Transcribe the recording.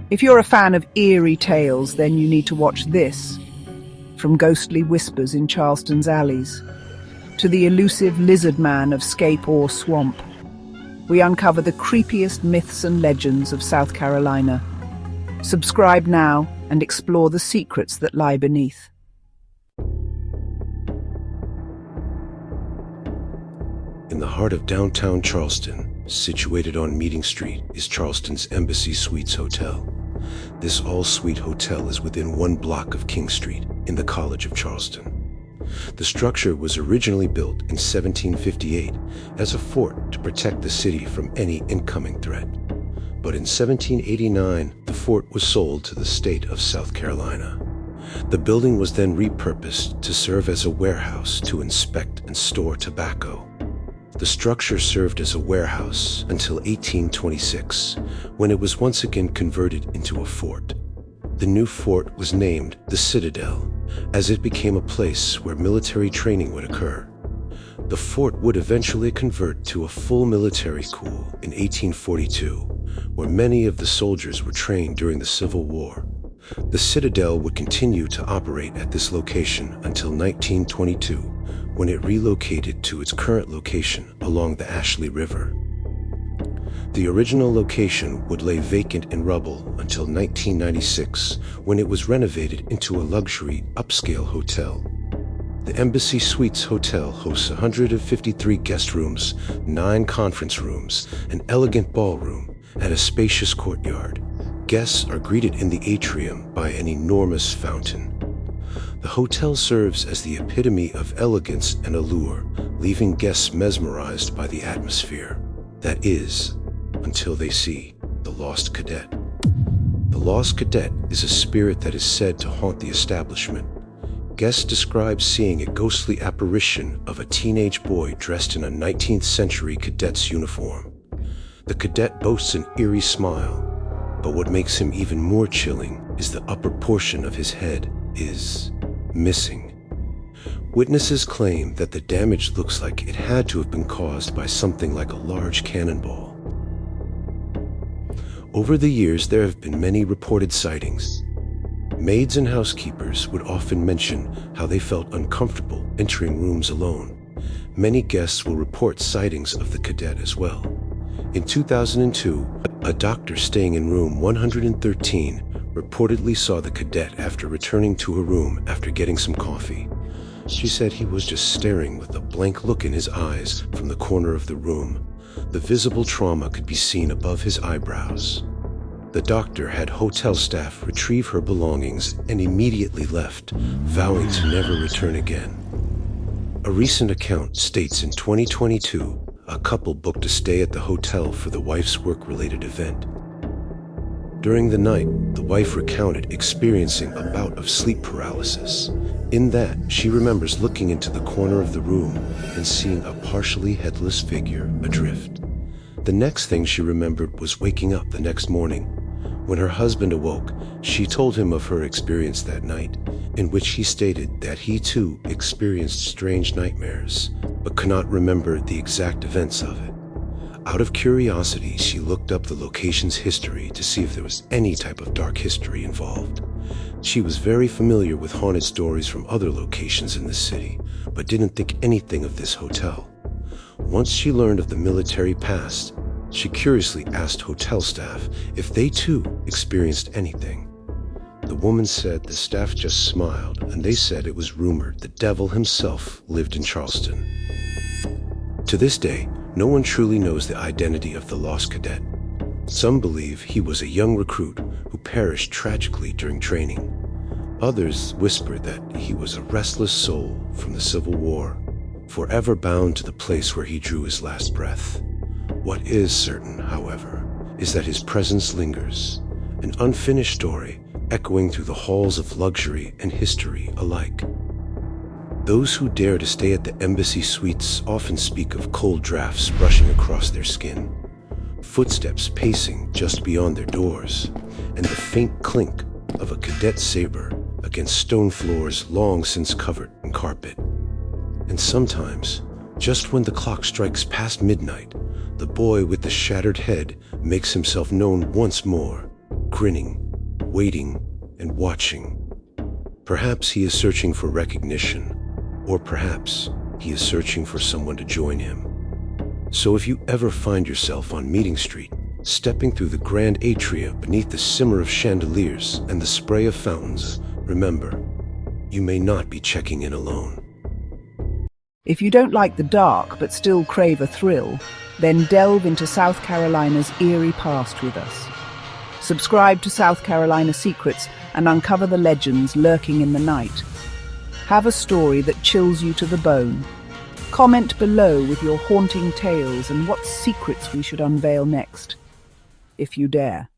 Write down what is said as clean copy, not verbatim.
If you're a fan of eerie tales, then you need to watch this. From ghostly whispers in Charleston's alleys to the elusive lizard man of Scape Ore Swamp, we uncover the creepiest myths and legends of South Carolina. Subscribe now and explore the secrets that lie beneath. In the heart of downtown Charleston, situated on Meeting Street, is Charleston's Embassy Suites Hotel. This all-suite hotel is within 1 block of King Street in the College of Charleston. The structure was originally built in 1758 as a fort to protect the city from any incoming threat. But in 1789, the fort was sold to the state of South Carolina. The building was then repurposed to serve as a warehouse to inspect and store tobacco. The structure served as a warehouse until 1826, when it was once again converted into a fort. The new fort was named the Citadel, as it became a place where military training would occur. The fort would eventually convert to a full military school in 1842, where many of the soldiers were trained during the Civil War. The Citadel would continue to operate at this location until 1922, when it relocated to its current location along the Ashley River. The original location would lay vacant in rubble until 1996, when it was renovated into a luxury upscale hotel. The Embassy Suites Hotel hosts 153 guest rooms, 9 conference rooms, an elegant ballroom, and a spacious courtyard. Guests are greeted in the atrium by an enormous fountain. The hotel serves as the epitome of elegance and allure, leaving guests mesmerized by the atmosphere. That is, until they see the Lost Cadet. The Lost Cadet is a spirit that is said to haunt the establishment. Guests describe seeing a ghostly apparition of a teenage boy dressed in a 19th century cadet's uniform. The cadet boasts an eerie smile, but what makes him even more chilling is the upper portion of his head is missing. Witnesses claim that the damage looks like it had to have been caused by something like a large cannonball. Over the years, there have been many reported sightings. Maids and housekeepers would often mention how they felt uncomfortable entering rooms alone. Many guests will report sightings of the cadet as well. In 2002, a doctor staying in room 113 reportedly saw the cadet after returning to her room after getting some coffee. She said he was just staring with a blank look in his eyes from the corner of the room. The visible trauma could be seen above his eyebrows. The doctor had hotel staff retrieve her belongings and immediately left, vowing to never return again. A recent account states in 2022, a couple booked a stay at the hotel for the wife's work-related event. During the night, the wife recounted experiencing a bout of sleep paralysis. In that, she remembers looking into the corner of the room and seeing a partially headless figure adrift. The next thing she remembered was waking up the next morning. When her husband awoke, she told him of her experience that night, in which he stated that he too experienced strange nightmares, but could not remember the exact events of it. Out of curiosity, she looked up the location's history to see if there was any type of dark history involved. She was very familiar with haunted stories from other locations in the city, but didn't think anything of this hotel. Once she learned of the military past, she curiously asked hotel staff if they too experienced anything. The woman said the staff just smiled, and they said it was rumored the devil himself lived in Charleston. To this day, no one truly knows the identity of the Lost Cadet. Some believe he was a young recruit who perished tragically during training. Others whisper that he was a restless soul from the Civil War, forever bound to the place where he drew his last breath. What is certain, however, is that his presence lingers, an unfinished story echoing through the halls of luxury and history alike. Those who dare to stay at the Embassy Suites often speak of cold drafts brushing across their skin, footsteps pacing just beyond their doors, and the faint clink of a cadet saber against stone floors long since covered in carpet. And sometimes, just when the clock strikes past midnight, the boy with the shattered head makes himself known once more, grinning, waiting, and watching. Perhaps he is searching for recognition, or perhaps he is searching for someone to join him. So if you ever find yourself on Meeting Street, stepping through the grand atria beneath the simmer of chandeliers and the spray of fountains, remember, you may not be checking in alone. If you don't like the dark but still crave a thrill, then delve into South Carolina's eerie past with us. Subscribe to South Carolina Secrets and uncover the legends lurking in the night. Have a story that chills you to the bone. Comment below with your haunting tales and what secrets we should unveil next, if you dare.